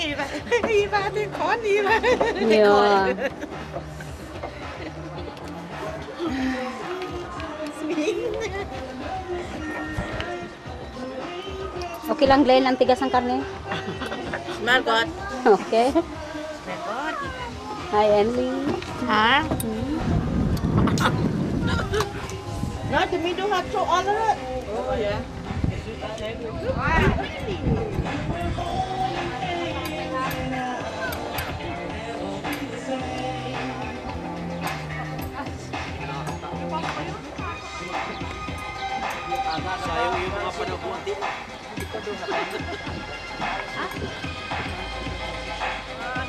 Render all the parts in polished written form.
Iba ating kon, iba. Yeah. Okay lang, Glenn, ang tigas ng karne. Smell good. Okay. Smell good. Hi, Emily. Ha? No, the middle have to all of it. Oh, yeah. Sayang yung mga panabuhan din.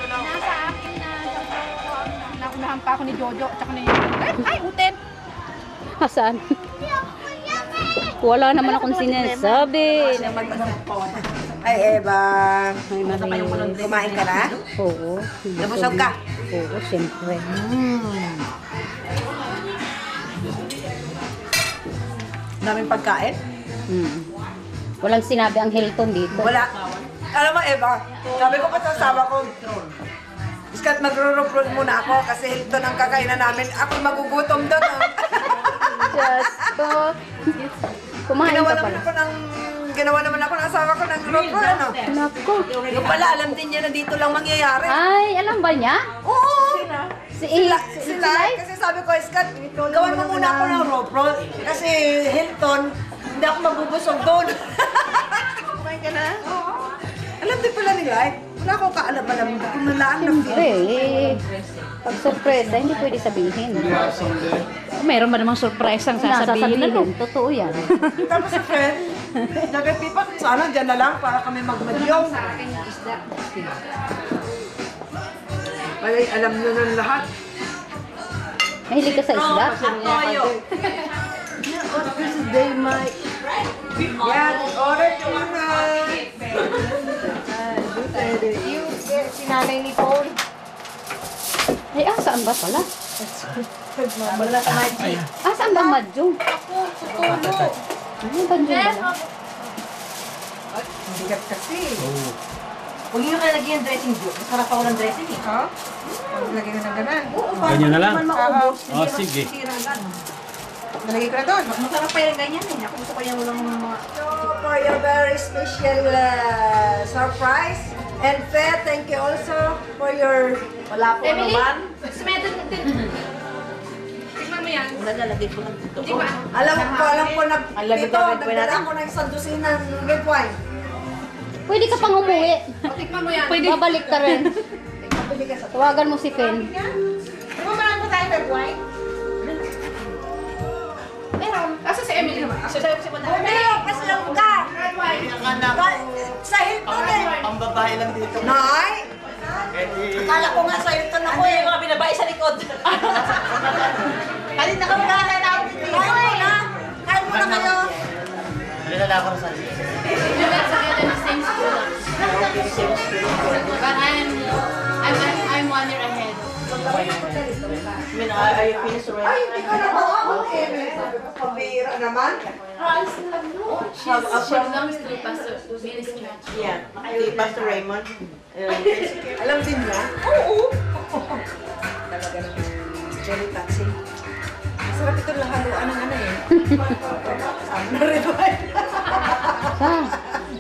Nasa akin na naunahan pa ako ni Jojo at saka ni ay uten. Saan? Wala naman akong sinasabi. Ay, Eva. Ay, Marie. Kumain ka na? Oo. Nabusog ka? Oo, siyempre. Daming pagkain? Walang sinabi ang Hilton dito. Wala. Alam mo, Eva, sabi ko pa sa asawa ko, Iskat, magro-roll muna ako kasi Hilton ang kakainan namin. Ako magugutom doon. Just kumain ka pala. Ginawa naman ako ng asawa ko ng roll, ano? Naku. Yung pala, alam din niya na dito lang mangyayari. Ay, alam ba niya? Oo! Sila? Kasi sabi ko, Iskat, gawan mo muna ako ng roll. Kasi Hilton, hindi ako mabubusog doon. Kumain ka na? Oo. Alam din pala nila, wala akong kaalam-alam. Kung nalaan na Siyempre, pag sorpresa, hindi pwede sabihin. Meron ba namang surprise ang sasabihin na no? Totoo yan. Tapos sa friend, nagpipat, sana dyan na lang para kami magmadyong. Ay, alam nyo na lahat. Mahilig ka sa isda? This is day my... Yan, order to na. Si nanay ni Paul. Ay, saan ba pala? Wala sa magic. Saan ba Madjong? Ako, tutulo. Ano ba dyan ba? Bigat kasi. Huwag nyo kayo lagyan ng dressing, Jo. Masarap ako ng dressing, eh. Ha? Lagay ko na ganun. Ganyan na lang. Maubos. Oh, sige. Nalagay ko na doon. Masarap pa yung ganyan, eh. Ako gusto ko yung walang mga... So, for your very special surprise. And Fe, thank you also for your... Wala po naman. Sumedon natin. Tignan mo yan. Wala, lalagay ko lang dito. Di ba? Alam ko, Alam dito, mo, red wine nagdala natin? ako ng isang dosina ng red wine. Pwede ka pang umuwi. Tignan mo yan. Pwede. Babalik ka rin. Pili ka sa... Tawagan mo si Fen. Di ba marami pa tayo red wine? Meron. Asa si Emily naman? Sa sayo si Madam. Meron, kasi lang ka. Red wine. Sa Hilton eh. Ang babae lang dito. Nay! Akala ko nga sa Hilton ako Ano eh. yung mga binabae sa likod? Kanina ka magkakalaw dito. Kain mo na. Kain mo na kayo. Nilala ako sa sarili. We met together in the same school. But I'm 1 year ahead. I mean, are you finished already? Ay, hindi ka na tawag eh. Pambira naman. She belongs to Pastor Billy's church. Yeah. Si Pastor Raymond. Alam din niya? Oo. Talaga naman. Very touching. Masarap ito lahaluan ng ano eh. Sabi na red wine.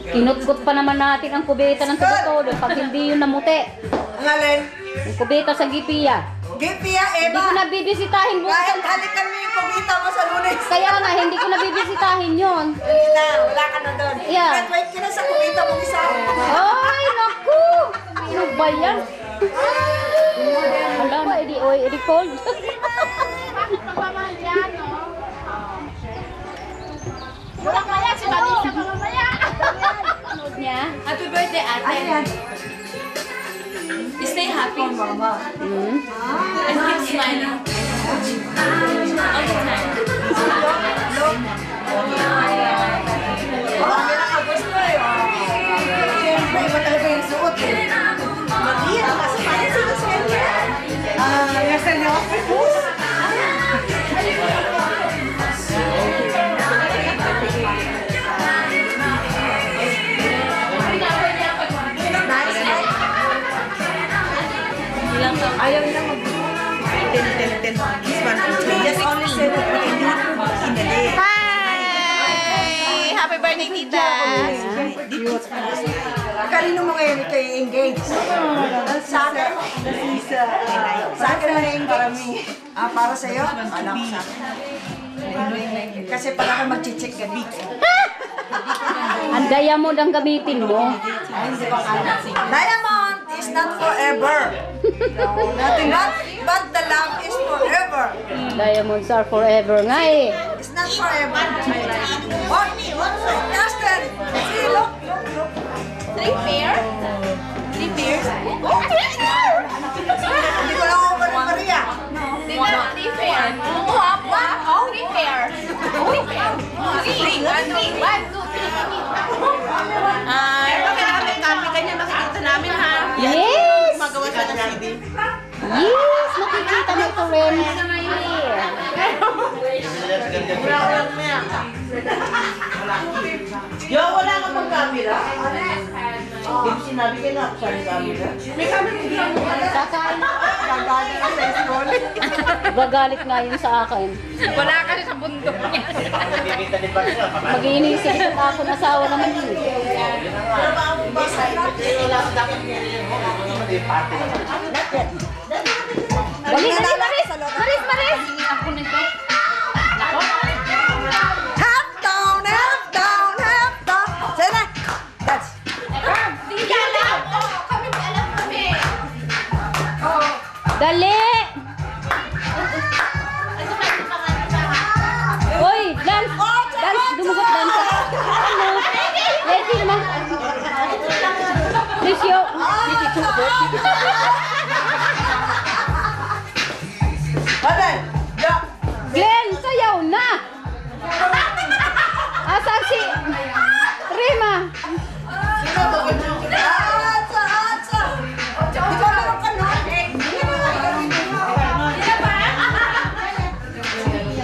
Kinutkot pa naman natin ang kubeta ng todo pag hindi yun namuti. Ang alin? Yung kubeta sa Gipiya. Gipia, Hindi ko Eva. nabibisitahin Kahit bukas. halikan mo yung kumita mo sa Lunes. Kaya nga, hindi ko nabibisitahin yun. Hindi na, wala ka na doon. Yeah. Graduate ka na sa kumita mong isa. Ay, naku! Ano ba yan? Wala ba, edi cold. Pagmamahal yan, no? Wala kaya si Vanessa pa mamaya. Niya? Happy birthday, ate. Stay happy. And keep smiling. All the time. Baka may nakagusto eh. Siyempre, iba talaga yung suot eh. Mag-iya, kasi parang sila sa kanya. Nasa niyo ako. Nice. Kanino mo ngayon ito i-engage? Sa akin? Sa akin na i-engage? Para sa'yo? Alam ko sa akin. Kasi para ka mag-check ka dito. Ang diamond ang gamitin mo. Diamond is not forever. Nothing but the love is forever. Diamonds are forever nga eh. It's not forever. What? Justin, see, look. 3 pair? 3 pairs? Oh, Hindi ko lang ako Maria. Tingnan, 3 pair. Guwapo ah. Oh, 3 pair. 3 pair. 3. 1, 2, 3. Kailangan may copy ka niya, makikita namin ha. Yes! Magawa siya ng CD. Yes! Nakikita mo ito rin. Yo, wala ka pang camera? Hindi mo sinabi kayo na ako sa camera. May camera. Kakain. Gagaling ka sa school. Gagalit nga yun sa akin. Wala kasi sa bundok niya. Bibita din ba siya? Mag-iinisip ko ako ng asawa naman yun. Pero ba ako ba sa wala ko dapat Party naman. Dali, dali, Maris! Maris, Maris! Ako nito. Half down, half down, half down. Say na. That's. Hindi alam. Kami alam kami. Dali! Hoy, dance! Dance, dumugot dance. Ano? Ready naman. Please, yo. Alay. Glenn, sayaw na! Asan si Rima? Atsa, atsa. Di ba meron ka nun?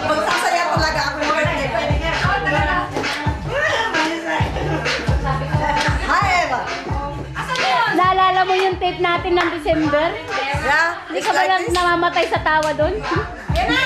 Magsasaya talaga ako ng birthday ko. Hi, Eva. Naalala mo yung tape natin ng December? Yeah, Hindi it's ka ba like lang this. namamatay sa tawa doon? Yan na.